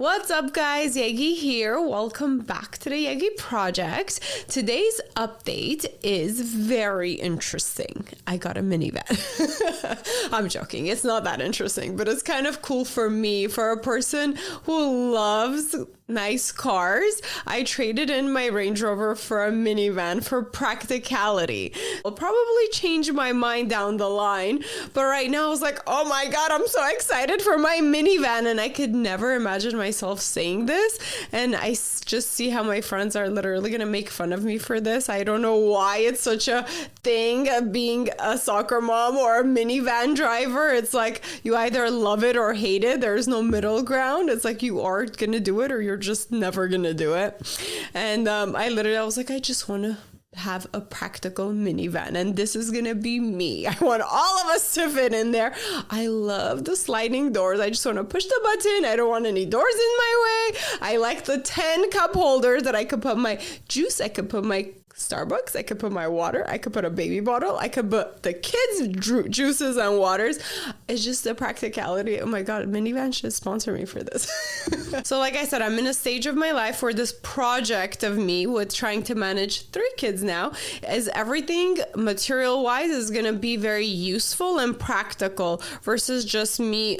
What's up, guys? Yegi here. Welcome back to the Yegi Project. Today's update is very interesting. I got a minivan. I'm joking. It's not that interesting, but it's kind of cool for me, for a person who loves nice cars. I traded in my Range Rover for a minivan for practicality. I'll probably change my mind down the line, but right now I was like, oh my God, I'm so excited for my minivan, and I could never imagine myself saying this, and I just see how my friends are literally gonna make fun of me for this. I don't know why it's such a thing of being a soccer mom or a minivan driver. It's like you either love it or hate it. There's no middle ground. It's like you are gonna do it or you're just never gonna do it. And I was like, I just want to have a practical minivan, and this is gonna be me. I want all of us to fit in there. I love the sliding doors. I just want to push the button. I don't want any doors in my way. I like the 10 cup holders that I could put my juice, I could put my Starbucks, I could put my water, I could put a baby bottle, I could put the kids' juices and waters. It's just the practicality. Oh my God, minivan should sponsor me for this. So like I said, I'm in a stage of my life where this project of me with trying to manage 3 kids now is everything material wise is going to be very useful and practical versus just me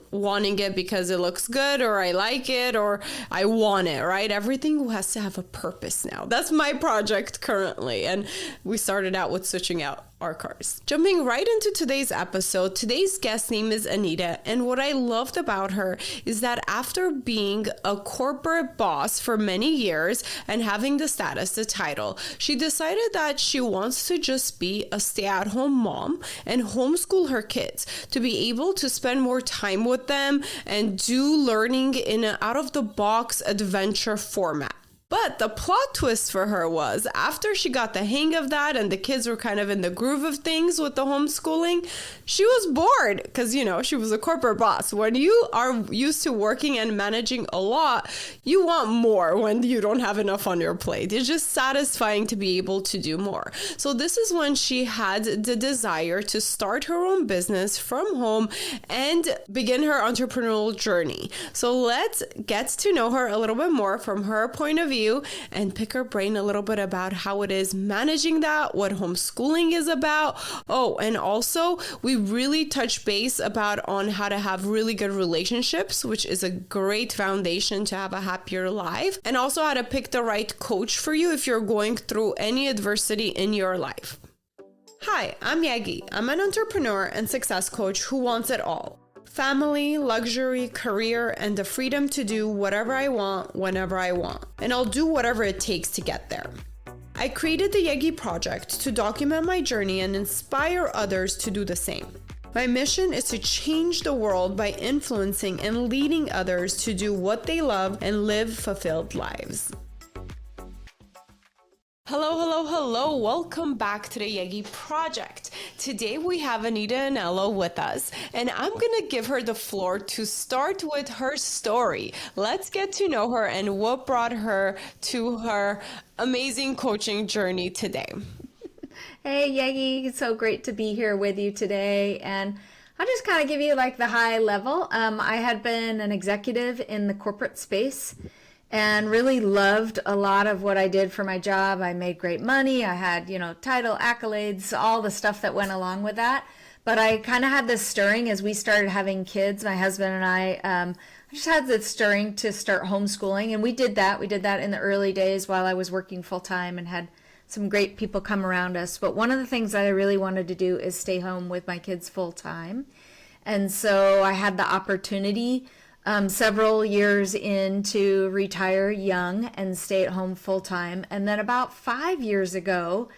wanting it because it looks good or I like it or I want it, right? Everything has to have a purpose now. That's my project currently, and we started out with switching out our cars. Jumping right into today's episode, today's guest name is Anita, and what I loved about her is that after being a corporate boss for many years and having the status, the title, she decided that she wants to just be a stay-at-home mom and homeschool her kids to be able to spend more time with them and do learning in an out-of-the-box adventure format. But the plot twist for her was after she got the hang of that and the kids were kind of in the groove of things with the homeschooling, she was bored because, she was a corporate boss. When you are used to working and managing a lot, you want more when you don't have enough on your plate. It's just satisfying to be able to do more. So this is when she had the desire to start her own business from home and begin her entrepreneurial journey. So let's get to know her a little bit more from her point of view and pick her brain a little bit about how it is managing that, what homeschooling is about. Oh, and also we really touch base on how to have really good relationships, which is a great foundation to have a happier life, and also how to pick the right coach for you if you're going through any adversity in your life. Hi, I'm Yegi. I'm an entrepreneur and success coach who wants it all. Family, luxury, career, and the freedom to do whatever I want, whenever I want. And I'll do whatever it takes to get there. I created the Yegi Project to document my journey and inspire others to do the same. My mission is to change the world by influencing and leading others to do what they love and live fulfilled lives. Hello. Welcome back to the Yegi Project. Today we have Anita Anello with us, and I'm going to give her the floor to start with her story. Let's get to know her and what brought her to her amazing coaching journey today. Hey, Yegi. It's so great to be here with you today. And I'll just kind of give you like the high level. I had been an executive in the corporate space and really loved a lot of what I did for my job. I made great money. I had, title, accolades, all the stuff that went along with that. But I kind of had this stirring as we started having kids, my husband and I just had this stirring to start homeschooling. And we did that. We did that in the early days while I was working full time and had some great people come around us. But one of the things that I really wanted to do is stay home with my kids full time. And so I had the opportunity several years in to retire young and stay at home full time. And then about 5 years ago,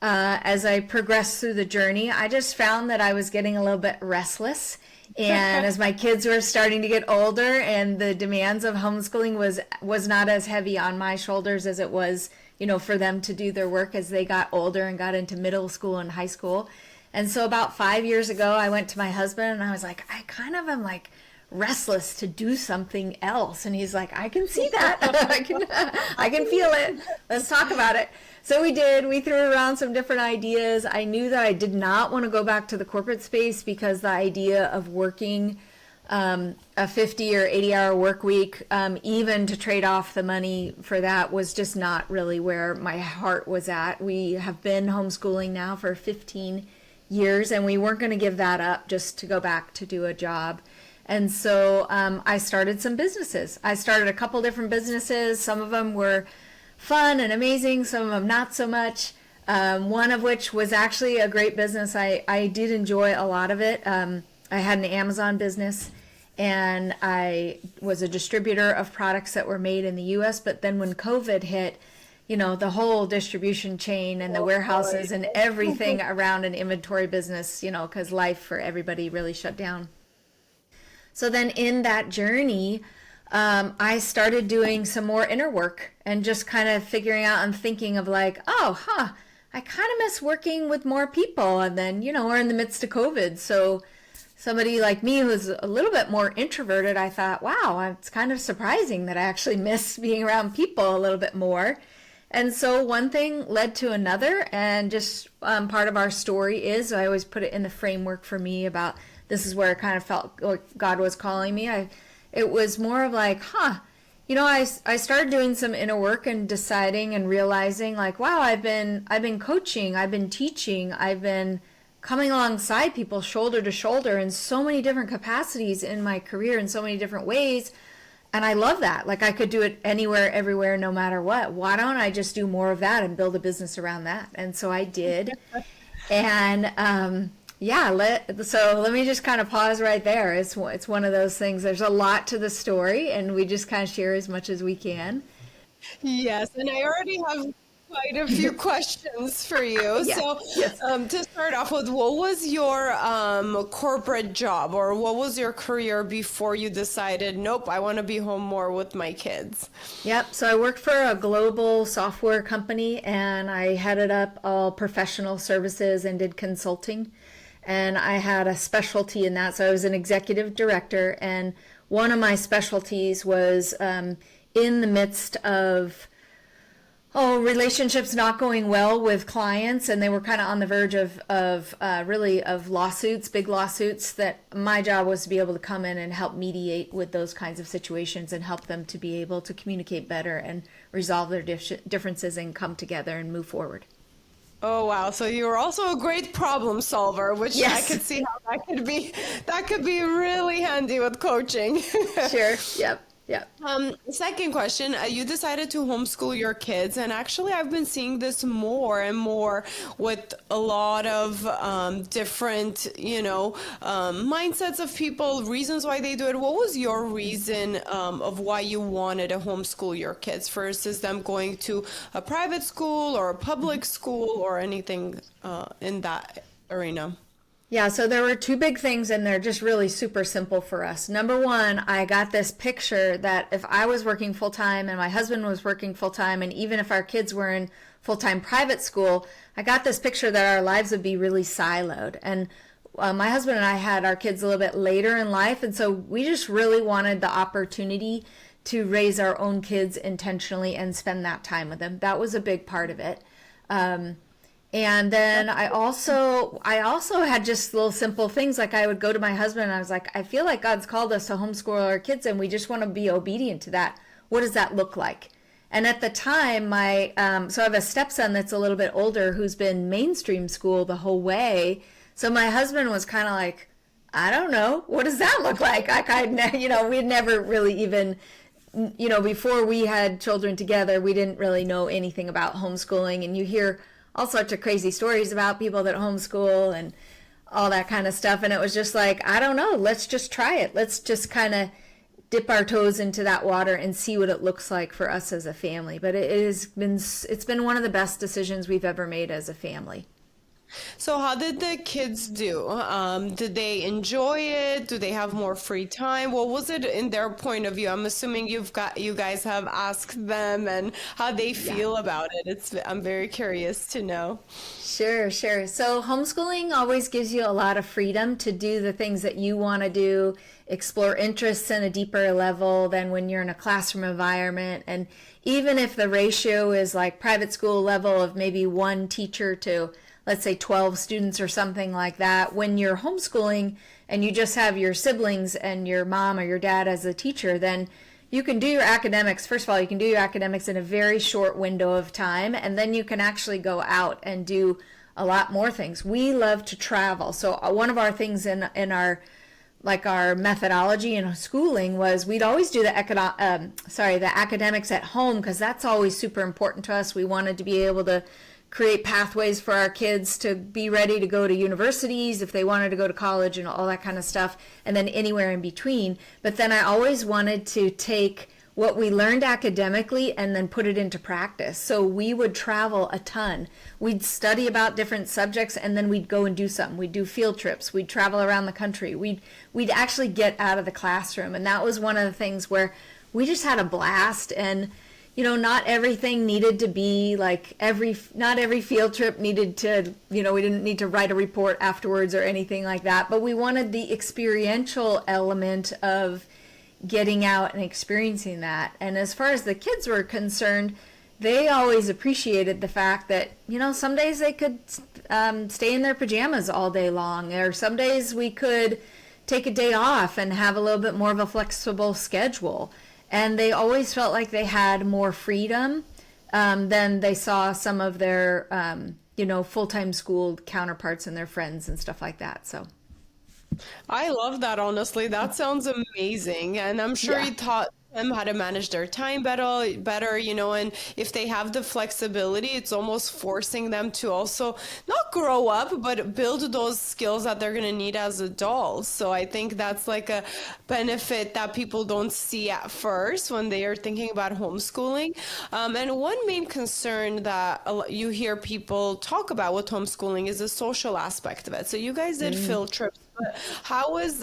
as I progressed through the journey, I just found that I was getting a little bit restless. And as my kids were starting to get older and the demands of homeschooling was not as heavy on my shoulders as it was, for them to do their work as they got older and got into middle school and high school. And so about 5 years ago, I went to my husband and I was like, I kind of am like restless to do something else. And he's like, I can see that. I can feel it. Let's talk about it. So we did. We threw around some different ideas. I knew that I did not want to go back to the corporate space because the idea of working a 50 or 80-hour work week, even to trade off the money for that was just not really where my heart was at. We have been homeschooling now for 15 years, and we weren't going to give that up just to go back to do a job. And so I started some businesses. I started a couple different businesses. Some of them were fun and amazing, some of them not so much. One of which was actually a great business. I did enjoy a lot of it. I had an Amazon business, and I was a distributor of products that were made in the US. But then when COVID hit, the whole distribution chain and the warehouses and everything around an inventory business, because life for everybody really shut down. So then in that journey, I started doing some more inner work and just kind of figuring out and thinking of like, I kind of miss working with more people. And then, we're in the midst of COVID. So somebody like me who's a little bit more introverted, I thought, wow, it's kind of surprising that I actually miss being around people a little bit more. And so one thing led to another. And just part of our story is, I always put it in the framework for me about this is where I kind of felt like God was calling me. It was more of like, I started doing some inner work and deciding and realizing like, wow, I've been coaching, I've been teaching, I've been coming alongside people shoulder to shoulder in so many different capacities in my career in so many different ways. And I love that. Like I could do it anywhere, everywhere, no matter what. Why don't I just do more of that and build a business around that? And so I did. And, so let me just kind of pause right there. It's one of those things. There's a lot to the story, and we just kind of share as much as we can. Yes, and I already have quite a few questions for you. Yes. To start off with, what was your corporate job, or what was your career before you decided, nope, I want to be home more with my kids? Yep. So I worked for a global software company, and I headed up all professional services and did consulting. And I had a specialty in that. So I was an executive director, and one of my specialties was in the midst of relationships not going well with clients, and they were kind of on the verge of lawsuits, big lawsuits, that my job was to be able to come in and help mediate with those kinds of situations and help them to be able to communicate better and resolve their differences and come together and move forward. Oh, wow. So you were also a great problem solver, which Yes. I could see how that could be really handy with coaching. Sure. Yep. Second question, you decided to homeschool your kids, and actually I've been seeing this more and more with a lot of different, mindsets of people, reasons why they do it. What was your reason of why you wanted to homeschool your kids versus them going to a private school or a public school or anything in that arena? Yeah, so there were two big things, and they're just really super simple for us. Number one, I got this picture that if I was working full-time and my husband was working full-time, and even if our kids were in full-time private school, I got this picture that our lives would be really siloed. And my husband and I had our kids a little bit later in life, and so we just really wanted the opportunity to raise our own kids intentionally and spend that time with them. That was a big part of it. And then I also had just little simple things, like I would go to my husband and I was like, I feel like God's called us to homeschool our kids, and we just want to be obedient to that. What does that look like? And at the time, so I have a stepson that's a little bit older who's been mainstream school the whole way. So my husband was kind of like, I don't know, what does that look like? We'd never really even, before we had children together, we didn't really know anything about homeschooling. And you hear all sorts of crazy stories about people that homeschool and all that kind of stuff. And it was just like, I don't know, let's just try it. Let's just kind of dip our toes into that water and see what it looks like for us as a family. But it's been one of the best decisions we've ever made as a family. So how did the kids do? Did they enjoy it? Do they have more free time? What was it in their point of view? I'm assuming you guys have asked them and how they feel about it. I'm very curious to know. Sure. So homeschooling always gives you a lot of freedom to do the things that you want to do, explore interests in a deeper level than when you're in a classroom environment. And even if the ratio is like private school level of maybe one teacher to, let's say 12 students or something like that. When you're homeschooling and you just have your siblings and your mom or your dad as a teacher, then you can do your academics. First of all, you can do your academics in a very short window of time, and then you can actually go out and do a lot more things. We love to travel. So one of our things in our methodology in schooling was we'd always do the academics at home, because that's always super important to us. We wanted to be able to create pathways for our kids to be ready to go to universities if they wanted to go to college and all that kind of stuff, and then anywhere in between. But then I always wanted to take what we learned academically and then put it into practice. So we would travel a ton. We'd study about different subjects, and then we'd go and do something. We'd do field trips. We'd travel around the country. We'd actually get out of the classroom. And that was one of the things where we just had a blast. And not everything needed to be like not every field trip needed to, we didn't need to write a report afterwards or anything like that. But we wanted the experiential element of getting out and experiencing that. And as far as the kids were concerned, they always appreciated the fact that, some days they could stay in their pajamas all day long, or some days we could take a day off and have a little bit more of a flexible schedule. And they always felt like they had more freedom than they saw some of their, full-time school counterparts and their friends and stuff like that. So I love that, honestly. That sounds amazing. And I'm sure you taught them how to manage their time better, and if they have the flexibility, it's almost forcing them to also not grow up, but build those skills that they're going to need as adults. So I think that's like a benefit that people don't see at first when they are thinking about homeschooling. And one main concern that you hear people talk about with homeschooling is the social aspect of it. So you guys did field trips. How was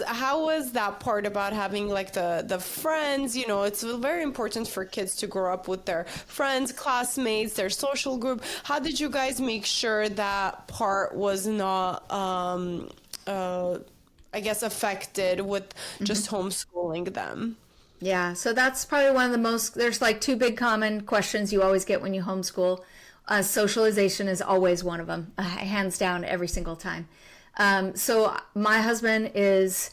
that part about having like the friends? It's very important for kids to grow up with their friends, classmates, their social group. How did you guys make sure that part was not, affected with just homeschooling them? Yeah, so that's probably one of the most, there's like two big common questions you always get when you homeschool. Socialization is always one of them, hands down, every single time. So my husband is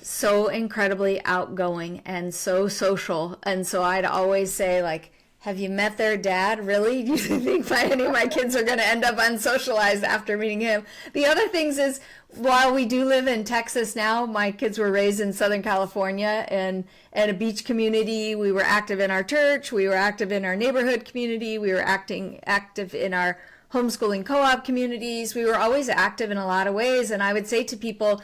so incredibly outgoing and so social. And so I'd always say, like, have you met their dad? Really? Do you think any of my kids are going to end up unsocialized after meeting him? The other things is, while we do live in Texas now, my kids were raised in Southern California and at a beach community. We were active in our church. We were active in our neighborhood community. We were active in our homeschooling co-op communities. We were always active in a lot of ways. And I would say to people,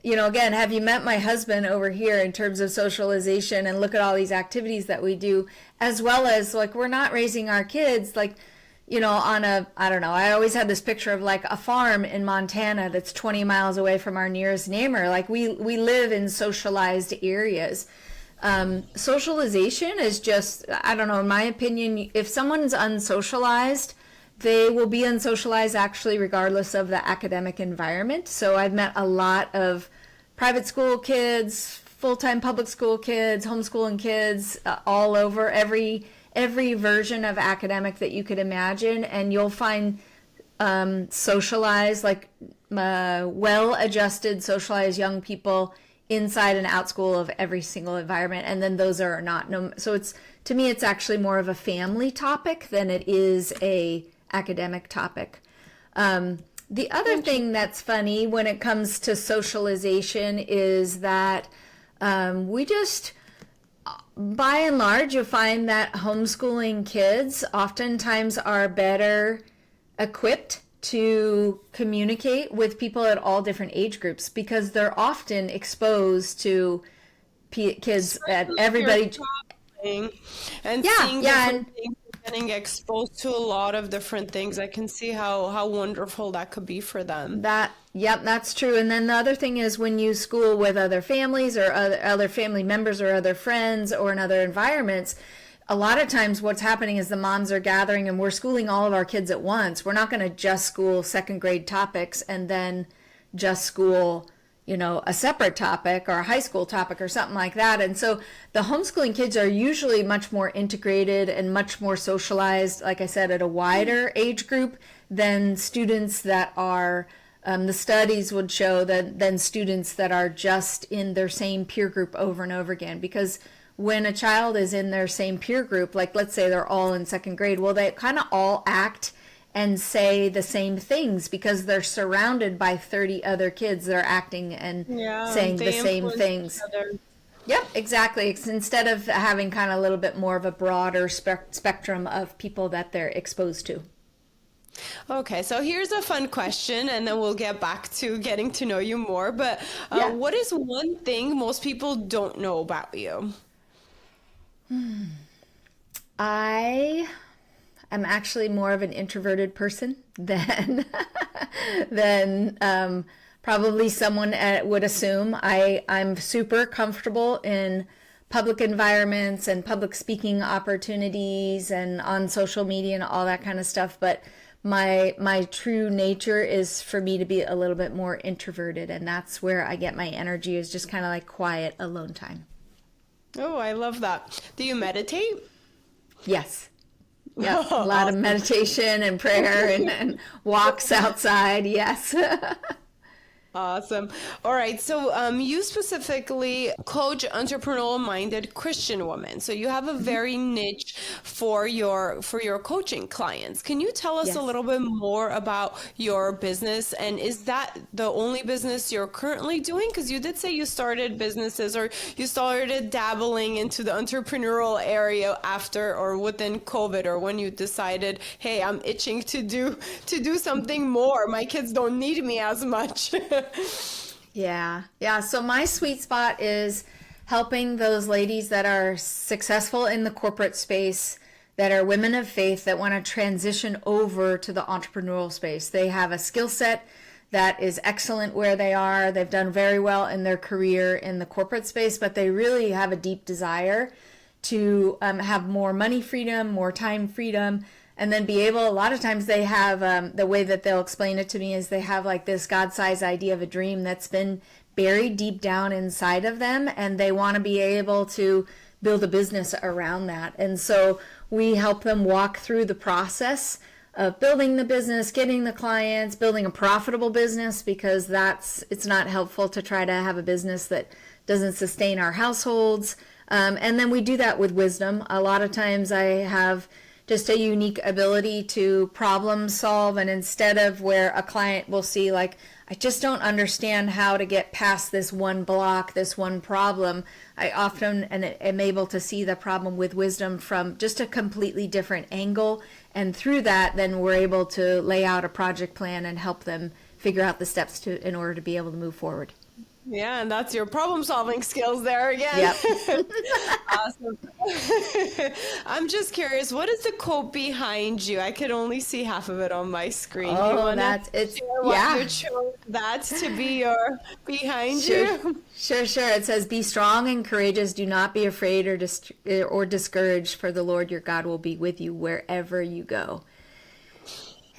again, have you met my husband over here in terms of socialization, and look at all these activities that we do, as well as like, we're not raising our kids like, on I don't know, I always had this picture of like a farm in Montana that's 20 miles away from our nearest neighbor. Like we live in socialized areas. Socialization is just, I don't know, in my opinion, if someone's unsocialized, they will be unsocialized actually regardless of the academic environment. So I've met a lot of private school kids, full-time public school kids, homeschooling kids, all over every version of academic that you could imagine. And you'll find socialized, like well-adjusted, socialized young people inside and out school of every single environment. And then those are not. So to me, it's actually more of a family topic than it is a academic topic. The other thing that's funny when it comes to socialization is that we just, by and large, you find that homeschooling kids oftentimes are better equipped to communicate with people at all different age groups, because they're often exposed to kids at everybody. And seeing different things, getting exposed to a lot of different things. I can see how wonderful that could be for them. Yep, that's true. And then the other thing is, when you school with other families or other family members or other friends or in other environments, a lot of times what's happening is the moms are gathering and we're schooling all of our kids at once. We're not going to just school second grade topics and then just school, a separate topic or a high school topic or something like that. And so the homeschooling kids are usually much more integrated and much more socialized, like I said, at a wider age group than students that are, the studies would show that than students that are just in their same peer group over and over again. Because when a child is in their same peer group, like let's say they're all in second grade, well, they kind of all act and say the same things because they're surrounded by 30 other kids that are acting and saying the same things. Yep, exactly. Instead of having kind of a little bit more of a broader spectrum of people that they're exposed to. Okay, so here's a fun question, and then we'll get back to getting to know you more. But what is one thing most people don't know about you? I am actually more of an introverted person than probably someone would assume. I'm super comfortable in public environments and public speaking opportunities and on social media and all that kind of stuff. But my true nature is for me to be a little bit more introverted, and that's where I get my energy, is just kind of like quiet alone time. Oh, I love that. Do you meditate? Yes. Yeah, a lot of meditation and prayer and walks outside. Yes. Awesome. All right. So you specifically coach entrepreneurial-minded Christian women. So you have a very niche for your coaching clients. Can you tell us a little bit more about your business? And is that the only business you're currently doing? Because you did say you started businesses, or you started dabbling into the entrepreneurial area after or within COVID, or when you decided, hey, I'm itching to do something more. My kids don't need me as much. Yeah. So my sweet spot is helping those ladies that are successful in the corporate space, that are women of faith, that want to transition over to the entrepreneurial space. They have a skill set that is excellent where they are. They've done very well in their career in the corporate space, but they really have a deep desire to have more money freedom, more time freedom, and then be able, a lot of times they have, the way that they'll explain it to me is they have like this God-sized idea of a dream that's been buried deep down inside of them, and they want to be able to build a business around that. And so we help them walk through the process of building the business, getting the clients, building a profitable business, because it's not helpful to try to have a business that doesn't sustain our households. And then we do that with wisdom. A lot of times I have just a unique ability to problem solve. And instead of where a client will see like, I just don't understand how to get past this one block, this one problem, I often am able to see the problem with wisdom from just a completely different angle. And through that, then we're able to lay out a project plan and help them figure out the steps in order to be able to move forward. Yeah, and that's your problem-solving skills there again. Yep. Awesome. I'm just curious, what is the quote behind you? I could only see half of it on my screen. Oh, you chose that to be your behind you? Sure. It says, "Be strong and courageous. Do not be afraid or discouraged, for the Lord your God will be with you wherever you go."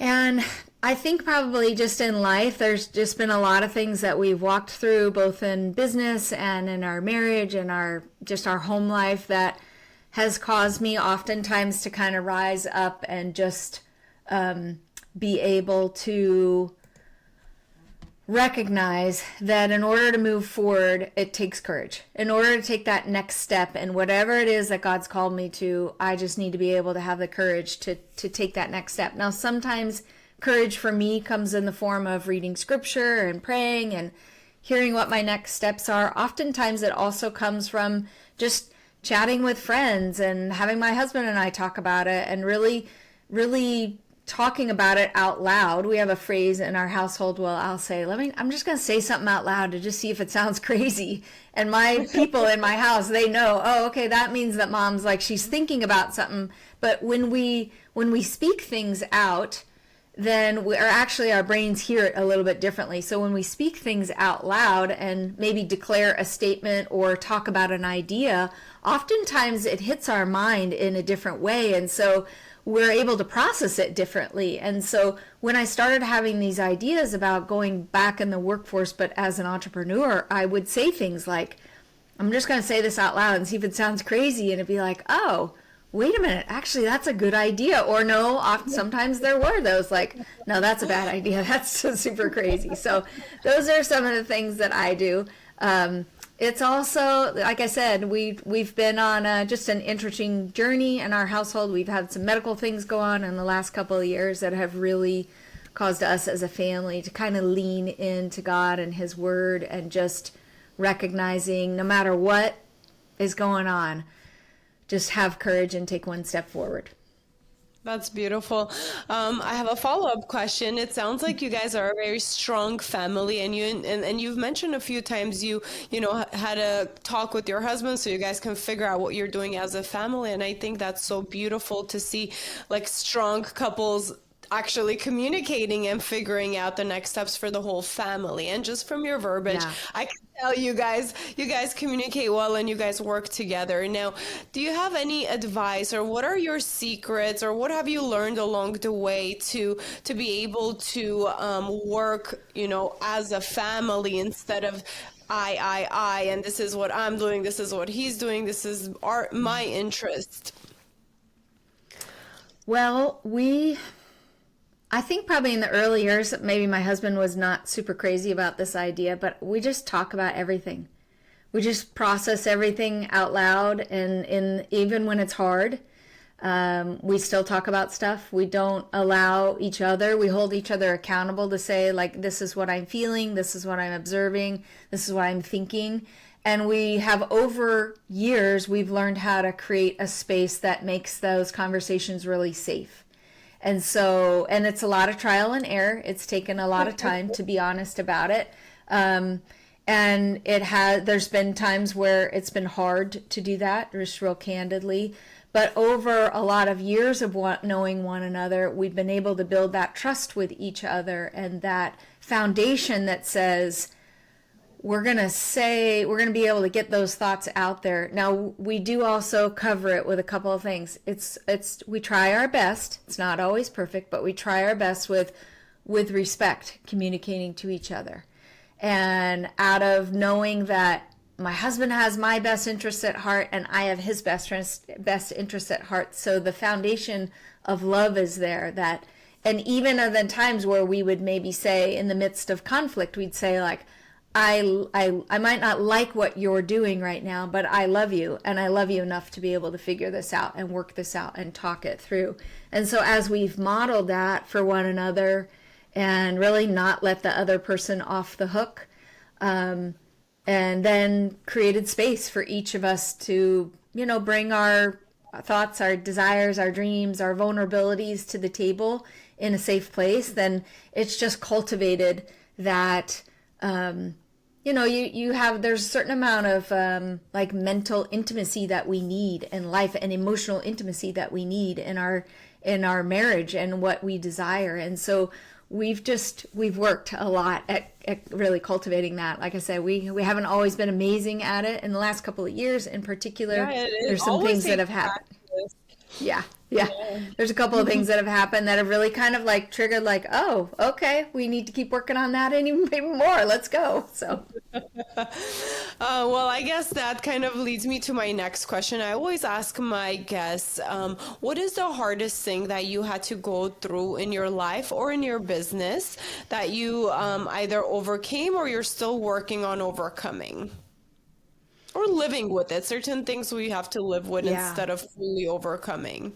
And I think probably just in life, there's just been a lot of things that we've walked through, both in business and in our marriage and our home life, that has caused me oftentimes to kind of rise up and just be able to recognize that in order to move forward, it takes courage. In order to take that next step and whatever it is that God's called me to, I just need to be able to have the courage to take that next step. Now, sometimes courage for me comes in the form of reading scripture and praying and hearing what my next steps are. Oftentimes it also comes from just chatting with friends and having my husband and I talk about it and really, really talking about it out loud. We have a phrase in our household, well, I'll say, I'm just going to say something out loud to just see if it sounds crazy. And my people in my house, they know, oh, okay, that means that mom's like, she's thinking about something. But when we speak things out, then our brains hear it a little bit differently. So when we speak things out loud and maybe declare a statement or talk about an idea, oftentimes it hits our mind in a different way. And so we're able to process it differently. And so when I started having these ideas about going back in the workforce, but as an entrepreneur, I would say things like, I'm just going to say this out loud and see if it sounds crazy. And it'd be like, oh, wait a minute, actually that's a good idea. Or no, often, sometimes there were those like, no, that's a bad idea. That's so super crazy. So those are some of the things that I do. It's also, like I said, we've been on just an interesting journey in our household. We've had some medical things go on in the last couple of years that have really caused us as a family to kind of lean into God and His Word, and just recognizing no matter what is going on, just have courage and take one step forward. That's beautiful. I have a follow-up question. It sounds like you guys are a very strong family, and you've mentioned a few times you had a talk with your husband so you guys can figure out what you're doing as a family. And I think that's so beautiful to see, like, strong couples actually communicating and figuring out the next steps for the whole family. And just from your verbiage, Yeah. I can tell you guys communicate well and you guys work together. Now, do you have any advice, or what are your secrets, or what have you learned along the way to be able to work, as a family, instead of I, and this is what I'm doing, this is what he's doing, this is my interest? Well, I think probably in the early years, maybe my husband was not super crazy about this idea, but we just talk about everything. We just process everything out loud, and even when it's hard, we still talk about stuff. We don't allow each other, we hold each other accountable to say, like, this is what I'm feeling, this is what I'm observing, this is what I'm thinking. And we have, over years, we've learned how to create a space that makes those conversations really safe. And so, and it's a lot of trial and error. It's taken a lot of time, to be honest about it. And there's been times where it's been hard to do that, just real candidly. But over a lot of years of knowing one another, we've been able to build that trust with each other, and that foundation that says, we're going to be able to get those thoughts out there. Now, we do also cover it with a couple of things. We try our best. It's not always perfect, but we try our best with respect, communicating to each other. And out of knowing that my husband has my best interests at heart and I have his best interests at heart. So the foundation of love is there, and even of the times where we would maybe say, in the midst of conflict, we'd say, like, I might not like what you're doing right now, but I love you, and I love you enough to be able to figure this out and work this out and talk it through. And so as we've modeled that for one another, and really not let the other person off the hook, and then created space for each of us to, bring our thoughts, our desires, our dreams, our vulnerabilities to the table in a safe place, then it's just cultivated that there's a certain amount of like mental intimacy that we need in life, and emotional intimacy that we need in our marriage and what we desire. And so we've worked a lot at really cultivating that. Like I said, we haven't always been amazing at it. In the last couple of years in particular, there's some things that have happened. Yeah. There's a couple of things that have happened that have really kind of like triggered, like, oh, okay, we need to keep working on that even more. Let's go. So. Well, I guess that kind of leads me to my next question. I always ask my guests, what is the hardest thing that you had to go through in your life or in your business that you either overcame or you're still working on overcoming? Or living with it, certain things we have to live with instead of fully overcoming.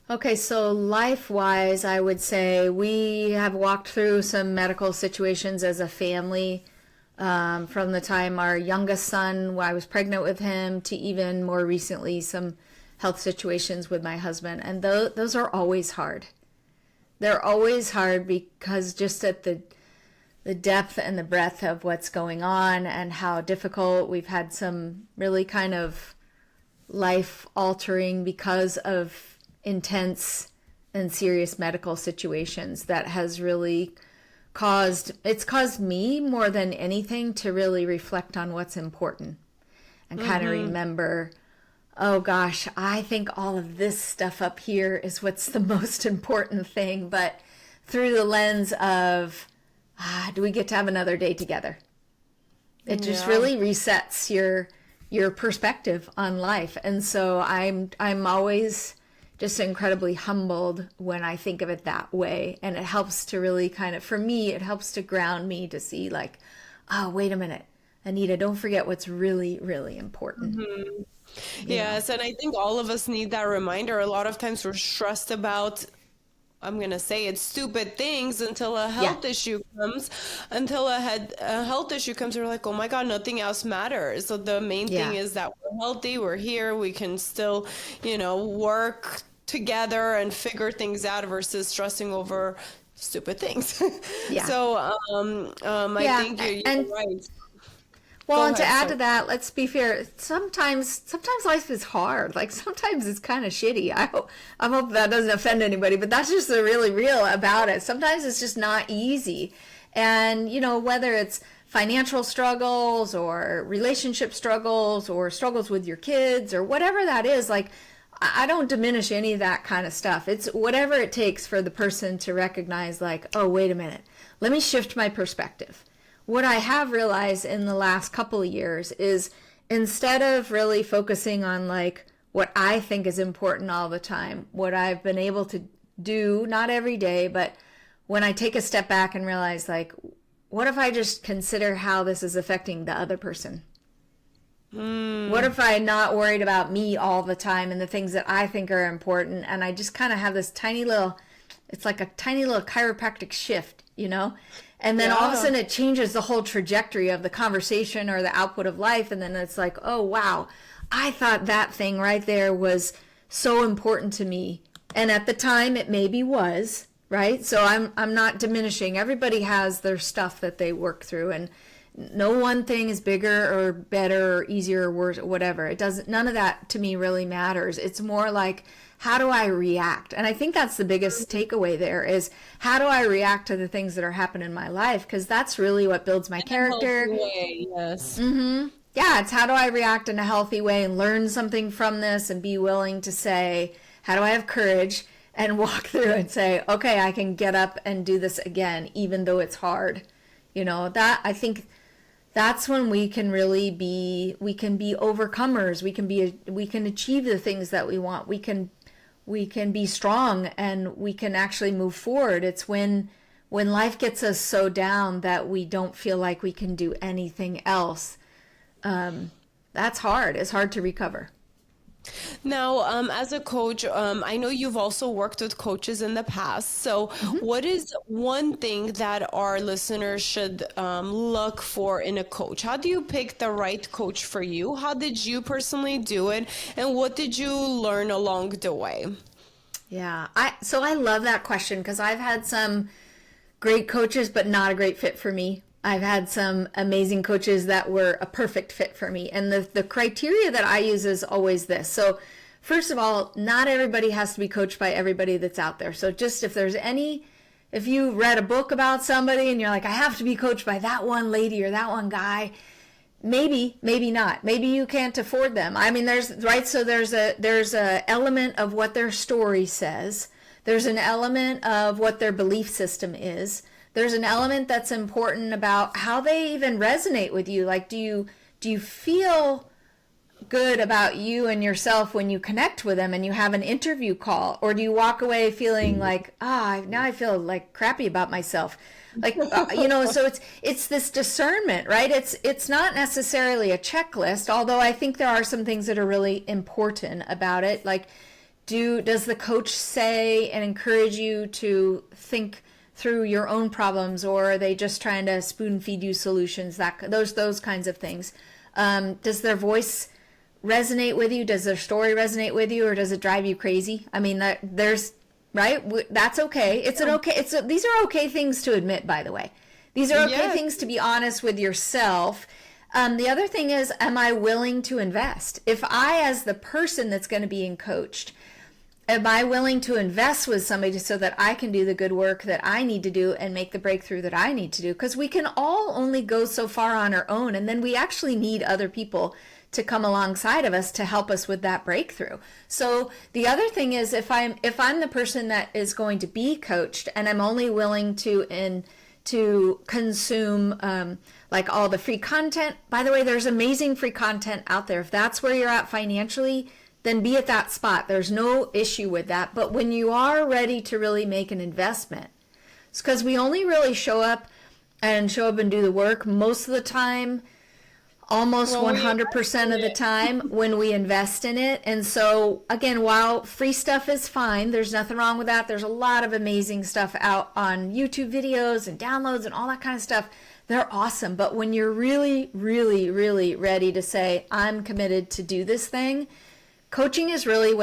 Okay, so life-wise, I would say we have walked through some medical situations as a family, from the time our youngest son, I was pregnant with him, to even more recently some health situations with my husband. And those are always hard. They're always hard because just at the depth and the breadth of what's going on and how difficult. We've had some really kind of life altering because of intense and serious medical situations that has really caused me more than anything to really reflect on what's important and kind of remember, oh gosh, I think all of this stuff up here is what's the most important thing, but through the lens of, do we get to have another day together? It just really resets your perspective on life. And so I'm always just incredibly humbled when I think of it that way. And it helps to really kind of, for me, it helps to ground me to see like, oh, wait a minute, Anita, don't forget what's really, really important. Yes, and I think all of us need that reminder. A lot of times we're stressed about, I'm gonna say it, stupid things until a health issue comes. A health issue comes, we're like, oh my God, nothing else matters. So the main thing is that we're healthy, we're here, we can still, work together and figure things out versus stressing over stupid things. So I think you're right. Well, and to add to that, let's be fair. Sometimes life is hard. Like sometimes it's kind of shitty. I hope that doesn't offend anybody, but that's just the really real about it. Sometimes it's just not easy. And, whether it's financial struggles or relationship struggles or struggles with your kids or whatever that is, like I don't diminish any of that kind of stuff. It's whatever it takes for the person to recognize like, oh, wait a minute, let me shift my perspective. What I have realized in the last couple of years is instead of really focusing on like what I think is important all the time, what I've been able to do, not every day, but when I take a step back and realize like, what if I just consider how this is affecting the other person? What if I'm not worried about me all the time and the things that I think are important, and I just kind of have this tiny little, it's like a tiny little chiropractic shift, And then all of a sudden it changes the whole trajectory of the conversation or the output of life. And then it's like, oh, wow, I thought that thing right there was so important to me. And at the time it maybe was, right? So I'm not diminishing. Everybody has their stuff that they work through, and no one thing is bigger or better or easier or worse or whatever. It doesn't, none of that to me really matters. It's more like, how do I react? And I think that's the biggest takeaway there is, how do I react to the things that are happening in my life? Because that's really what builds my character. Yes. Yeah, it's how do I react in a healthy way and learn something from this and be willing to say, how do I have courage and walk through and say, okay, I can get up and do this again, even though it's hard. That I think that's when we can really be overcomers. We can achieve the things that we want. We can be strong and we can actually move forward. It's when life gets us so down that we don't feel like we can do anything else. That's hard. It's hard to recover. Now, as a coach, I know you've also worked with coaches in the past. So what is one thing that our listeners should look for in a coach? How do you pick the right coach for you? How did you personally do it? And what did you learn along the way? Yeah, I love that question because I've had some great coaches, but not a great fit for me. I've had some amazing coaches that were a perfect fit for me. And the criteria that I use is always this. So first of all, not everybody has to be coached by everybody that's out there. So just if you read a book about somebody and you're like, I have to be coached by that one lady or that one guy, maybe not. Maybe you can't afford them. I mean, there's a element of what their story says. There's an element of what their belief system is. There's an element that's important about how they even resonate with you. Like, do you feel good about you and yourself when you connect with them and you have an interview call? Or do you walk away feeling like, now I feel like crappy about myself? Like, so it's this discernment, right? It's not necessarily a checklist, although I think there are some things that are really important about it. Like, does the coach say and encourage you to think through your own problems, or are they just trying to spoon feed you solutions? Those kinds of things. Does their voice resonate with you? Does their story resonate with you, or does it drive you crazy? I mean, that's okay. These are okay things to admit, by the way. These are okay things to be honest with yourself. The other thing is, am I willing to invest? If I, as the person that's going to be coached, am I willing to invest with somebody so that I can do the good work that I need to do and make the breakthrough that I need to do? Because we can all only go so far on our own, and then we actually need other people to come alongside of us to help us with that breakthrough. So the other thing is, if I'm the person that is going to be coached and I'm only willing to to consume like all the free content. By the way, there's amazing free content out there. If that's where you're at financially, then be at that spot. There's no issue with that. But when you are ready to really make an investment, it's because we only really show up and do the work most of the time, almost 100% of the time when we invest in it. And so again, while free stuff is fine, there's nothing wrong with that. There's a lot of amazing stuff out on YouTube videos and downloads and all that kind of stuff. They're awesome. But when you're really, really, really ready to say, I'm committed to do this thing, coaching is really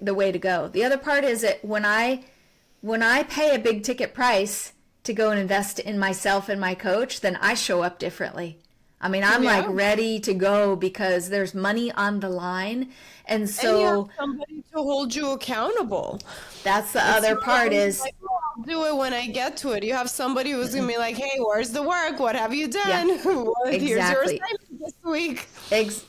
the way to go. The other part is that when I pay a big ticket price to go and invest in myself and my coach, then I show up differently. I mean, I'm like ready to go because there's money on the line. And so you have somebody to hold you accountable. That's the other part is like, oh, I'll do it when I get to it. You have somebody who's going to be like, hey, where's the work? What have you done? Yeah, Well, here's your exactly. assignment this week.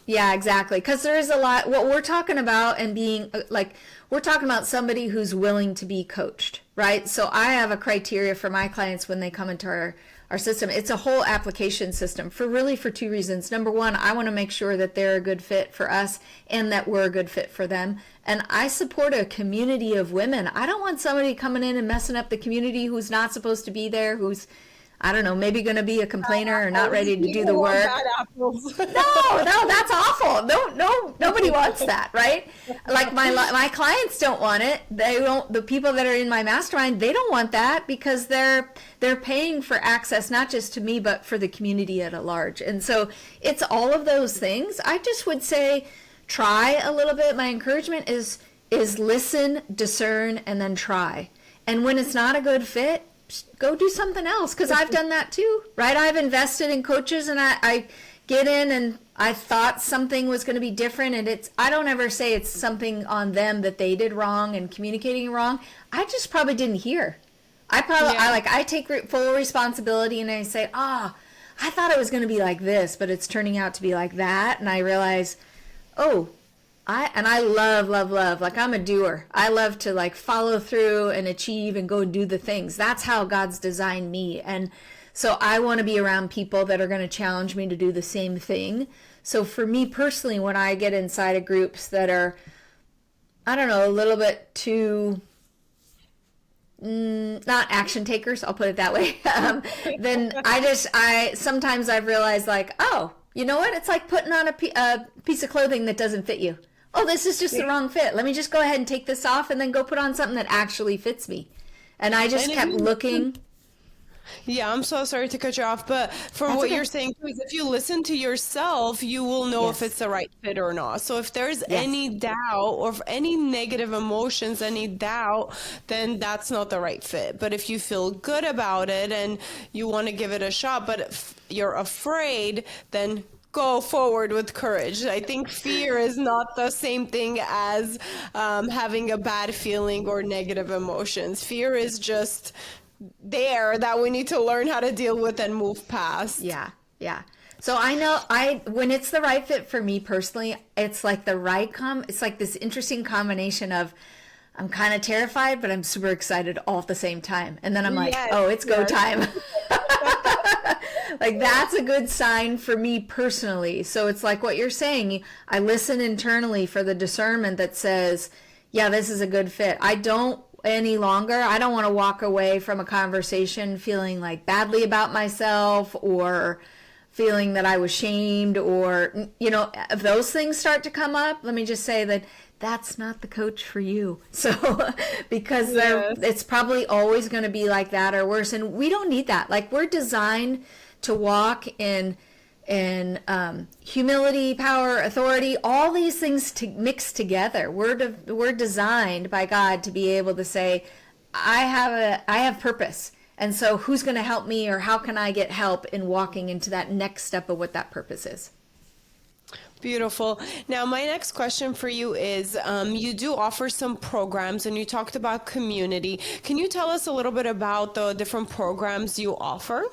Yeah, exactly. Because there is a lot, what we're talking about and being like, we're talking about somebody who's willing to be coached, right? So I have a criteria for my clients when they come into our system. It's a whole application system for two reasons. Number one, I want to make sure that they're a good fit for us and that we're a good fit for them. And I support a community of women. I don't want somebody coming in and messing up the community who's not supposed to be there, who's, I don't know, maybe going to be a complainer or not ready to do the work. No, that's awful. No, nobody wants that, right? Like my clients don't want it. They don't. The people that are in my mastermind, they don't want that because they're paying for access not just to me but for the community at large. And so it's all of those things. I just would say try a little bit. My encouragement is listen, discern, and then try. And when it's not a good fit, go do something else, because I've done that too, right? I've invested in coaches and I get in and I thought something was going to be different, and I don't ever say it's something on them that they did wrong and communicating wrong. I just probably didn't hear. I take full responsibility and I say, I thought it was going to be like this, but it's turning out to be like that. And I realize, I love, like I'm a doer. I love to like follow through and achieve and go and do the things. That's how God's designed me. And so I want to be around people that are going to challenge me to do the same thing. So for me personally, when I get inside of groups that are, I don't know, a little bit too, not action takers, I'll put it that way. Then sometimes I've realized like, you know what? It's like putting on a piece of clothing that doesn't fit you. Oh, this is just the wrong fit. Let me just go ahead and take this off and then go put on something that actually fits me. And I just kept looking. Yeah, I'm so sorry to cut you off, but from what you're saying too, is if you listen to yourself, you will know if it's the right fit or not. So if there's any doubt or any negative emotions, any doubt, then that's not the right fit. But if you feel good about it and you want to give it a shot, but if you're afraid, then go forward with courage. I think fear is not the same thing as having a bad feeling or negative emotions. Fear is just there that we need to learn how to deal with and move past. Yeah. So I know when it's the right fit for me personally, it's like it's like this interesting combination of I'm kind of terrified, but I'm super excited all at the same time. And then I'm like, it's go time. Like that's a good sign for me personally. So it's like what you're saying. I listen internally for the discernment that says, yeah, this is a good fit. I don't want to walk away from a conversation feeling like badly about myself or feeling that I was shamed or, if those things start to come up, let me just say that that's not the coach for you. So because it's probably always going to be like that or worse. And we don't need that. Like we're designed to walk in humility, power, authority, all these things to mix together. We're designed by God to be able to say, I have purpose. And so who's going to help me, or how can I get help in walking into that next step of what that purpose is? Beautiful. Now, my next question for you is, you do offer some programs and you talked about community. Can you tell us a little bit about the different programs you offer?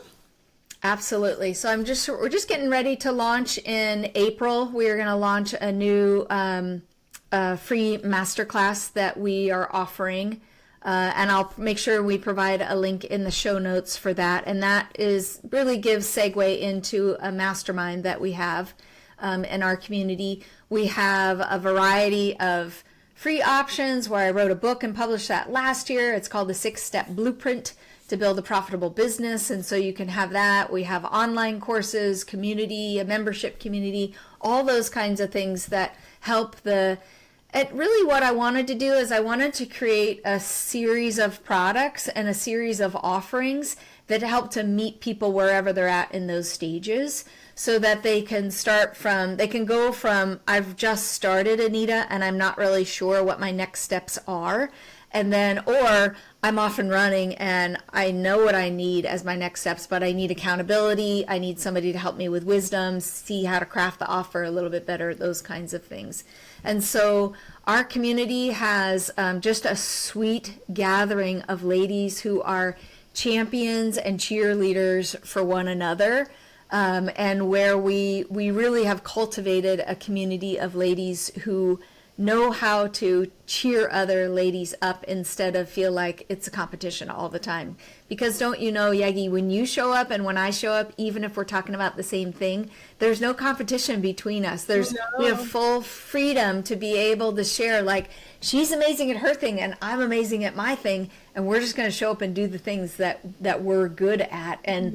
Absolutely. So we're just getting ready to launch in April. We're going to launch a new free masterclass that we are offering And I'll make sure we provide a link in the show notes for that. And that is really gives segue into a mastermind that we have in our community. We have a variety of free options where I wrote a book and published that last year. It's called the 6-Step Blueprint to Build a Profitable Business. And so you can have that. We have online courses, community, a membership community, all those kinds of things that help really what I wanted to do is I wanted to create a series of products and a series of offerings that help to meet people wherever they're at in those stages, so that they can go from, I've just started, Anita, and I'm not really sure what my next steps are. And then, or I'm off and running and I know what I need as my next steps, but I need accountability. I need somebody to help me with wisdom, see how to craft the offer a little bit better, those kinds of things. And so our community has just a sweet gathering of ladies who are champions and cheerleaders for one another. And where we really have cultivated a community of ladies who know how to cheer other ladies up instead of feel like it's a competition all the time. Because don't you know, Yegi, when you show up and when I show up, even if we're talking about the same thing, there's no competition between us. We have full freedom to be able to share, like, she's amazing at her thing and I'm amazing at my thing, and we're just going to show up and do the things that we're good at, and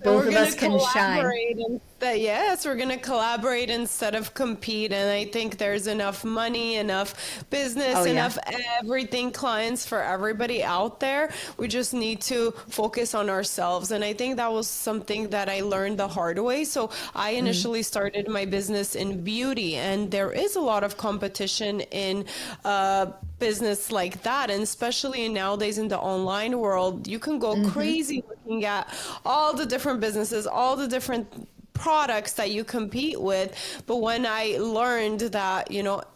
both of us can shine. Yes, we're going to collaborate instead of compete. And I think there's enough money, enough business, enough everything, clients for everybody out there. We just need to focus on ourselves. And I think that was something that I learned the hard way. So I initially started my business in beauty, and there is a lot of competition in business like that. And especially nowadays in the online world, you can go crazy looking at all the different businesses, all the different products that you compete with. But when I learned that,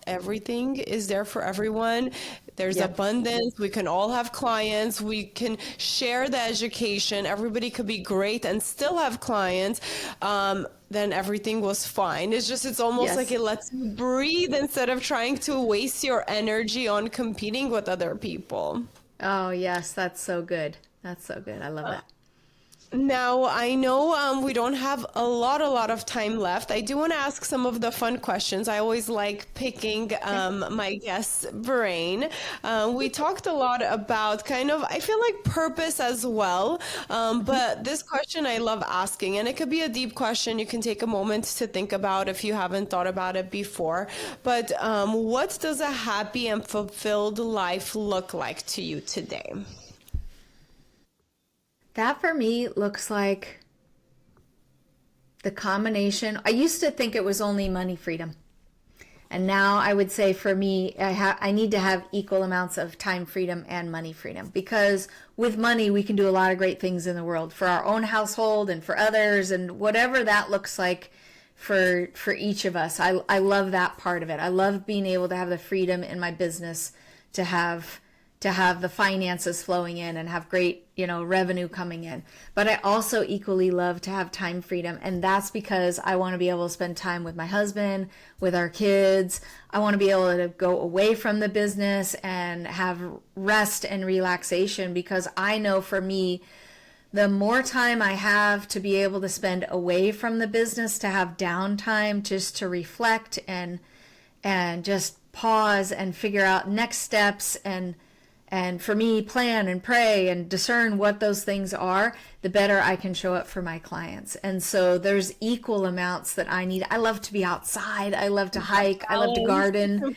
everything is there for everyone, there's abundance, we can all have clients, we can share the education, everybody could be great and still have clients, then everything was fine. It's almost like it lets you breathe instead of trying to waste your energy on competing with other people. Oh, yes, that's so good. That's so good. I love that. Now, I know we don't have a lot of time left. I do want to ask some of the fun questions. I always like picking my guest's brain. We talked a lot about I feel like purpose as well. But this question I love asking, and it could be a deep question. You can take a moment to think about if you haven't thought about it before. But what does a happy and fulfilled life look like to you today? That for me looks like the combination. I used to think it was only money freedom. And now I would say for me, I need to have equal amounts of time freedom and money freedom. Because with money, we can do a lot of great things in the world for our own household and for others, and whatever that looks like for each of us. I love that part of it. I love being able to have the freedom in my business to have the finances flowing in and have great, revenue coming in. But I also equally love to have time freedom. And that's because I want to be able to spend time with my husband, with our kids. I want to be able to go away from the business and have rest and relaxation, because I know for me, the more time I have to be able to spend away from the business, to have downtime just to reflect and just pause and figure out next steps, and for me, plan and pray and discern what those things are, the better I can show up for my clients. And so there's equal amounts that I need. I love to be outside. I love to hike. I love to garden.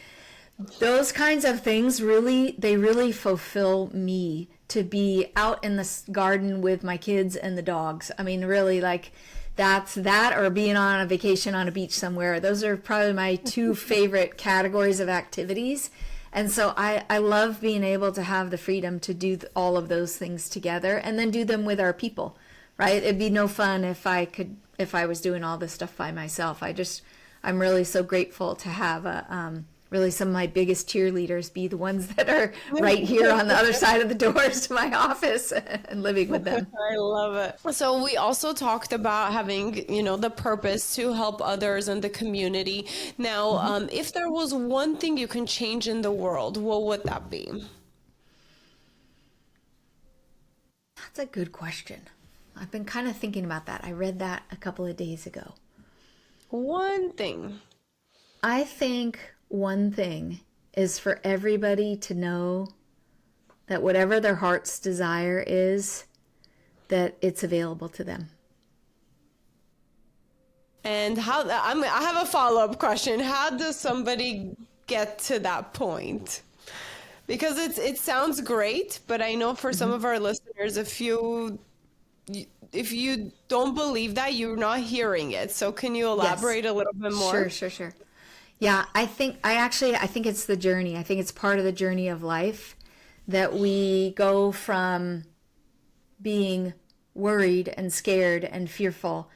Those kinds of things they really fulfill me, to be out in the garden with my kids and the dogs. I mean, really, like, that's that, or being on a vacation on a beach somewhere. Those are probably my two favorite categories of activities. And so I love being able to have the freedom to do all of those things together, and then do them with our people, right? It'd be no fun if I was doing all this stuff by myself. I'm really so grateful to have really some of my biggest cheerleaders be the ones that are right here on the other side of the doors to my office and living with them. I love it. So we also talked about having, the purpose to help others in the community. Now, if there was one thing you can change in the world, what would that be? That's a good question. I've been kind of thinking about that. I read that a couple of days ago. One thing. I think one thing is for everybody to know that whatever their heart's desire is, that it's available to them. And I have a follow-up question. How does somebody get to that point? Because it sounds great, but I know for some of our listeners, if you don't believe that, you're not hearing it. So can you elaborate a little bit more? Sure. Yeah, I think it's the journey. I think it's part of the journey of life that we go from being worried and scared and fearful,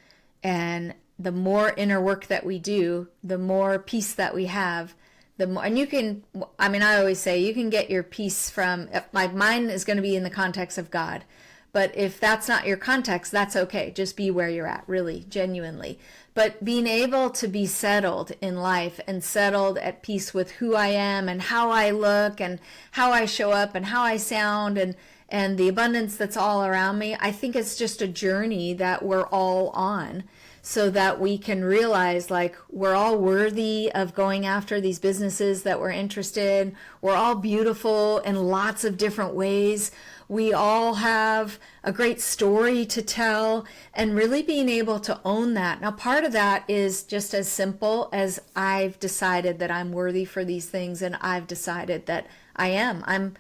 and the more inner work that we do, the more peace that we have, the more, and I always say you can get your peace from, mine is going to be in the context of God. But if that's not your context, that's okay. Just be where you're at, really, genuinely. But being able to be settled in life and settled at peace with who I am and how I look and how I show up and how I sound and the abundance that's all around me, I think it's just a journey that we're all on, so that we can realize, like, we're all worthy of going after these businesses that we're interested in. We're all beautiful in lots of different ways. We all have a great story to tell, and really being able to own that. Now, part of that is just as simple as I've decided that I'm worthy for these things, and I've decided that I am. I'm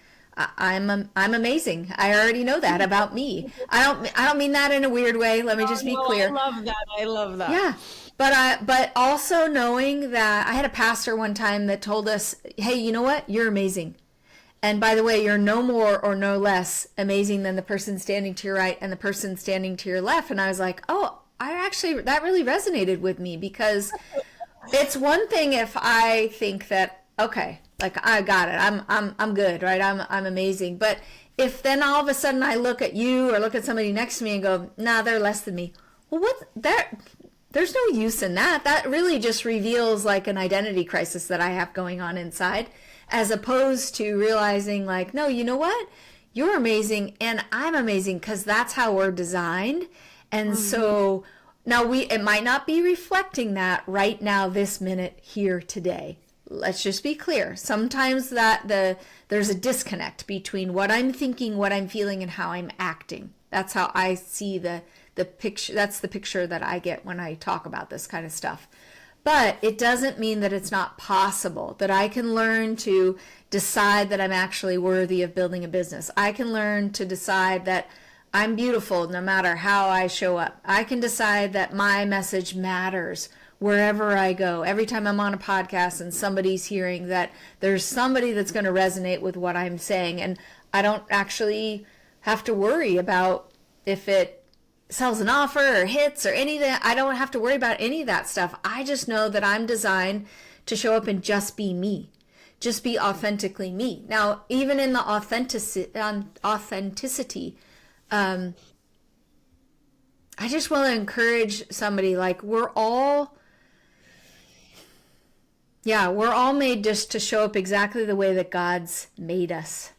amazing. I already know that about me. I don't mean that in a weird way. Let me just be clear. I love that. Yeah. But also knowing that I had a pastor one time that told us, hey, you know what? You're amazing. And by the way, you're no more or no less amazing than the person standing to your right and the person standing to your left. And I was like, oh, that really resonated with me, because it's one thing if I think that, okay, like, I got it, I'm good, right? I'm amazing. But if then all of a sudden I look at you or look at somebody next to me and go, nah, they're less than me. Well, there's no use in that. That really just reveals like an identity crisis that I have going on inside, as opposed to realizing, like, no, you know what? You're amazing and I'm amazing, because that's how we're designed. And so now it might not be reflecting that right now, this minute, here, today. Let's just be clear. Sometimes there's a disconnect between what I'm thinking, what I'm feeling, and how I'm acting. That's how I see the picture. That's the picture that I get when I talk about this kind of stuff. But it doesn't mean that it's not possible, that I can learn to decide that I'm actually worthy of building a business. I can learn to decide that I'm beautiful no matter how I show up. I can decide that my message matters wherever I go. Every time I'm on a podcast and somebody's hearing that, there's somebody that's going to resonate with what I'm saying. And I don't actually have to worry about if it sells an offer or hits or anything. I don't have to worry about any of that stuff. I just know that I'm designed to show up and just be me. Just be authentically me. Now, even in the authenticity, I just want to encourage somebody, like, we're all made just to show up exactly the way that God's made us.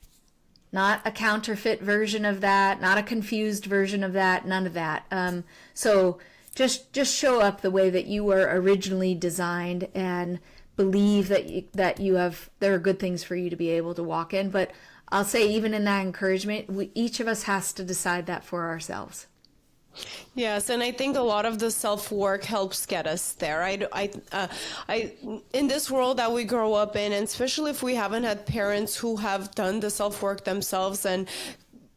Not a counterfeit version of that, not a confused version of that, none of that. So just show up the way that you were originally designed, and believe that there are good things for you to be able to walk in. But I'll say, even in that encouragement, each of us has to decide that for ourselves. Yes, and I think a lot of the self-work helps get us there. In this world that we grow up in, and especially if we haven't had parents who have done the self-work themselves and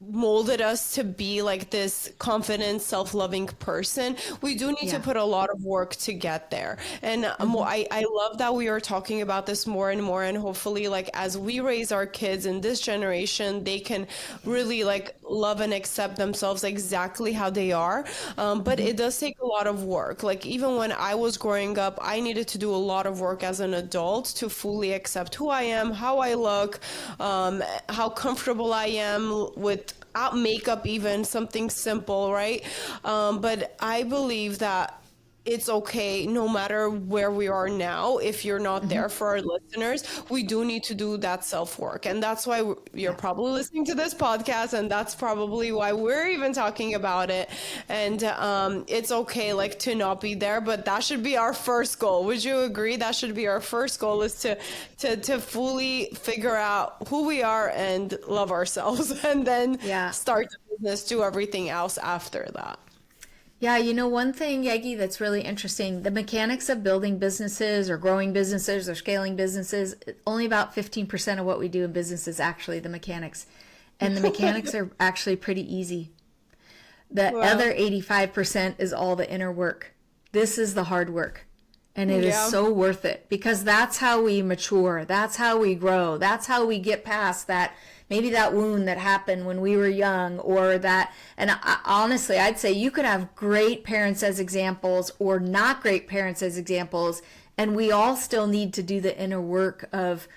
molded us to be like this confident, self-loving person, we do need to put a lot of work to get there. And I love that we are talking about this more and more, and hopefully, like, as we raise our kids in this generation, they can really like love and accept themselves exactly how they are. But it does take a lot of work. Like, even when I was growing up, I needed to do a lot of work as an adult to fully accept who I am, how I look, how comfortable I am with makeup, even something simple, right? But I believe that it's okay no matter where we are now. If you're not there for our listeners, we do need to do that self-work. And that's why you're probably listening to this podcast, and that's probably why we're even talking about it. And it's okay like to not be there, but that should be our first goal. Would you agree? That should be our first goal, is to fully figure out who we are and love ourselves, and then start the business, do everything else after that. Yeah, one thing, Yegi, that's really interesting, the mechanics of building businesses or growing businesses or scaling businesses, only about 15% of what we do in business is actually the mechanics. And the mechanics are actually pretty easy. The other 85% is all the inner work. This is the hard work. And it is so worth it, because that's how we mature. That's how we grow. That's how we get past that, maybe that wound that happened when we were young, or that, and honestly, I'd say you could have great parents as examples or not great parents as examples, and we all still need to do the inner work of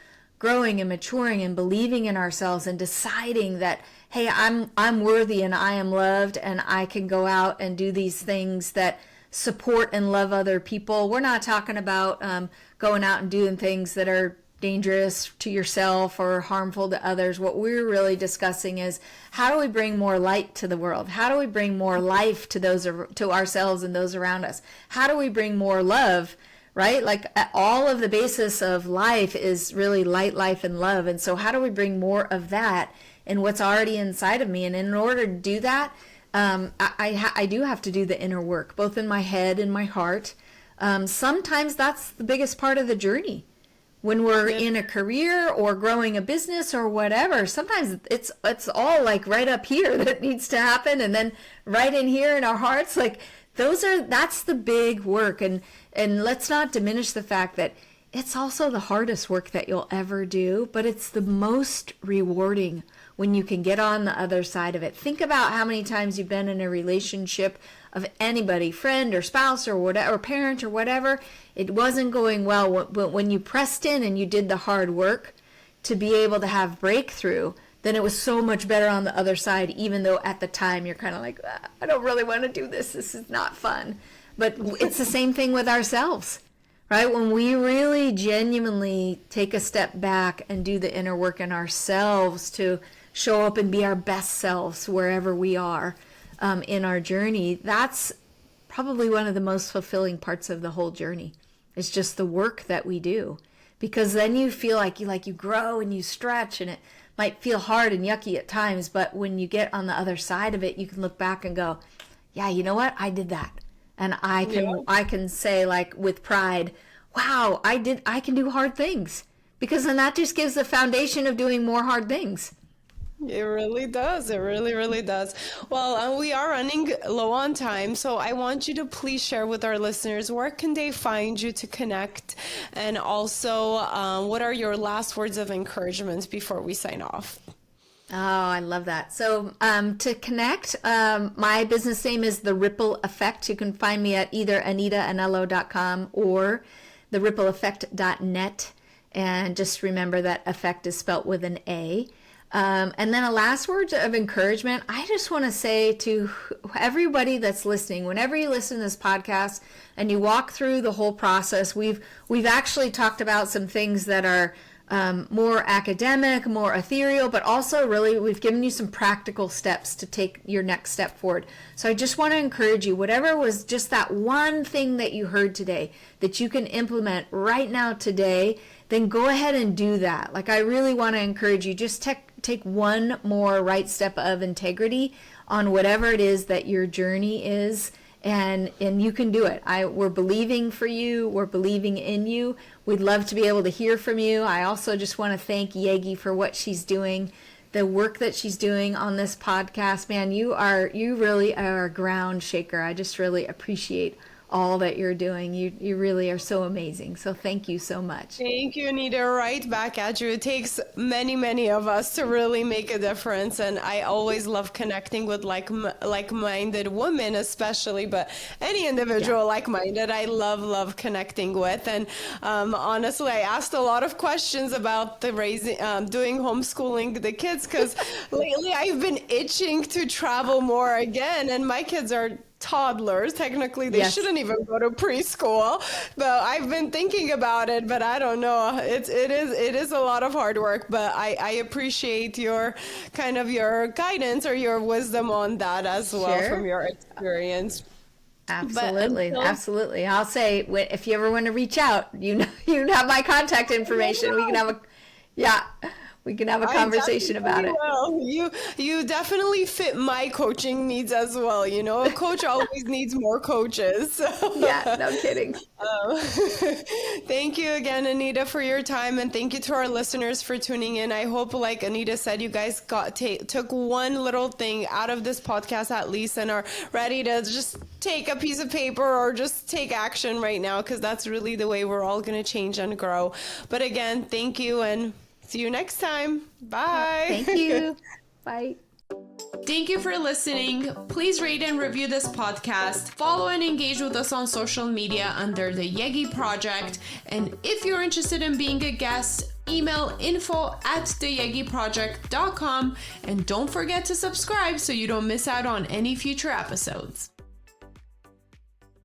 growing and maturing and believing in ourselves and deciding that, hey, I'm worthy and I am loved, and I can go out and do these things that support and love other people. We're not talking about going out and doing things that are dangerous to yourself or harmful to others. What we're really discussing is, how do we bring more light to the world? How do we bring more life to to ourselves and those around us? How do we bring more love, right? Like all of the basis of life is really light, life, and love. And so how do we bring more of that in what's already inside of me? And in order to do that, I do have to do the inner work, both in my head and my heart. Sometimes that's the biggest part of the journey. When we're in a career or growing a business or whatever, sometimes it's all like right up here that needs to happen, and then right in here in our hearts, like that's the big work. And let's not diminish the fact that it's also the hardest work that you'll ever do, but it's the most rewarding when you can get on the other side of it. Think about how many times you've been in a relationship of anybody, friend or spouse or whatever, or parent or whatever, it wasn't going well, but when you pressed in and you did the hard work to be able to have breakthrough, then it was so much better on the other side, even though at the time you're kind of like, I don't really want to do this. This is not fun. But it's the same thing with ourselves, right? When we really genuinely take a step back and do the inner work in ourselves to show up and be our best selves wherever we are in our journey, that's probably one of the most fulfilling parts of the whole journey. It's just the work that we do, because then you feel like you grow and you stretch, and it might feel hard and yucky at times, but when you get on the other side of it, you can look back and go, yeah, you know what? I did that. And I can say, like, with pride, wow, I can do hard things, because then that just gives the foundation of doing more hard things. It really does. It really, really does. Well, we are running low on time, so I want you to please share with our listeners, where can they find you to connect? And also, what are your last words of encouragement before we sign off? Oh, I love that. So to connect, my business name is The Ripple Effect. You can find me at either anitaanello.com or therippleeffect.net. And just remember that effect is spelt with an A. And then a last word of encouragement. I just want to say to everybody that's listening, whenever you listen to this podcast and you walk through the whole process, we've actually talked about some things that are more academic, more ethereal, but also really we've given you some practical steps to take your next step forward. So I just want to encourage you, whatever was just that one thing that you heard today that you can implement right now today, then go ahead and do that. Like, I really want to encourage you, just take one more right step of integrity on whatever it is that your journey is, and you can do it. We're believing for you. We're believing in you. We'd love to be able to hear from you. I also just want to thank Yegi for what she's doing, the work that she's doing on this podcast. Man, you really are a ground shaker. I just really appreciate all that you're doing. You really are so amazing. So thank you so much. Thank you, Anita. Right back at you. It takes many, many of us to really make a difference. And I always love connecting with like-minded women, especially, but any individual like-minded, I love connecting with. And honestly, I asked a lot of questions about the doing homeschooling the kids, because lately I've been itching to travel more again. And my kids are toddlers. Technically, they Yes. shouldn't even go to preschool, but I've been thinking about it, but I don't know. It is a lot of hard work, but I appreciate your kind of your guidance or your wisdom on that as well Sure. from your experience. Absolutely, until- absolutely. I'll say if you ever want to reach out, you have my contact information. We can have a we can have a conversation about it. Well, you definitely fit my coaching needs as well. You know, a coach always needs more coaches. So. Yeah, no kidding. Thank you again, Anita, for your time, and thank you to our listeners for tuning in. I hope, like Anita said, you guys took one little thing out of this podcast at least and are ready to just take a piece of paper or just take action right now, because that's really the way we're all going to change and grow. But again, thank you, and see you next time. Bye. Thank you. Bye. Thank you for listening. Please rate and review this podcast. Follow and engage with us on social media under the Yegi Project. And if you're interested in being a guest, email info@theyegiproject.com. And don't forget to subscribe so you don't miss out on any future episodes.